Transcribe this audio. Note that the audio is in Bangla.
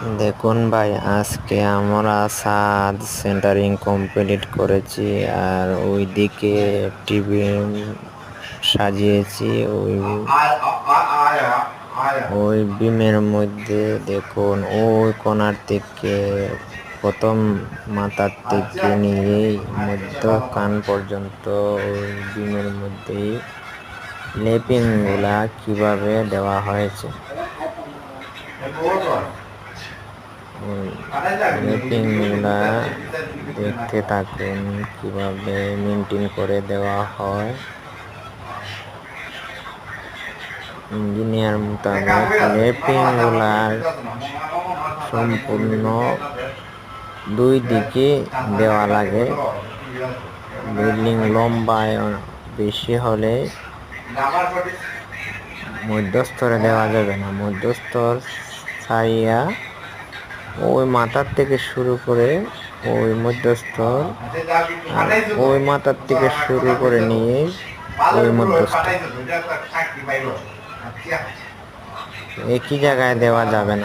দেখুন ভাই, আজকে আমরা ছাদ সেন্টারিং কমপ্লিট করেছি, আর ওইদিকে টিভি সাজিয়েছি। ওই বিমের মধ্যে দেখুন, ওই কোণার থেকে প্রথম মাথার থেকে নিয়েই মধ্য কান পর্যন্ত ওই বিমের মধ্যেই লেপিং গুলা কিভাবে দেওয়া হয়েছে। লেপিং গুলা দেখতে থাকুন কিভাবে মেনটেন করে দেওয়া হয়। ইঞ্জিনিয়ার মোতাবেক লেপিং গুলার সম্পূর্ণ দুই দিকে দেওয়া লাগে। বিল্ডিং লম্বায় বেশি হলে মধ্যস্তরে দেওয়া যাবে না, মধ্যস্তর ছাড়িয়া ওই মাথার থেকে শুরু করে ওই মধ্যস্তর, আর ওই মাথার থেকে শুরু করে নিয়ে ওই মধ্যস্থ একই জায়গায় দেওয়া যাবে না।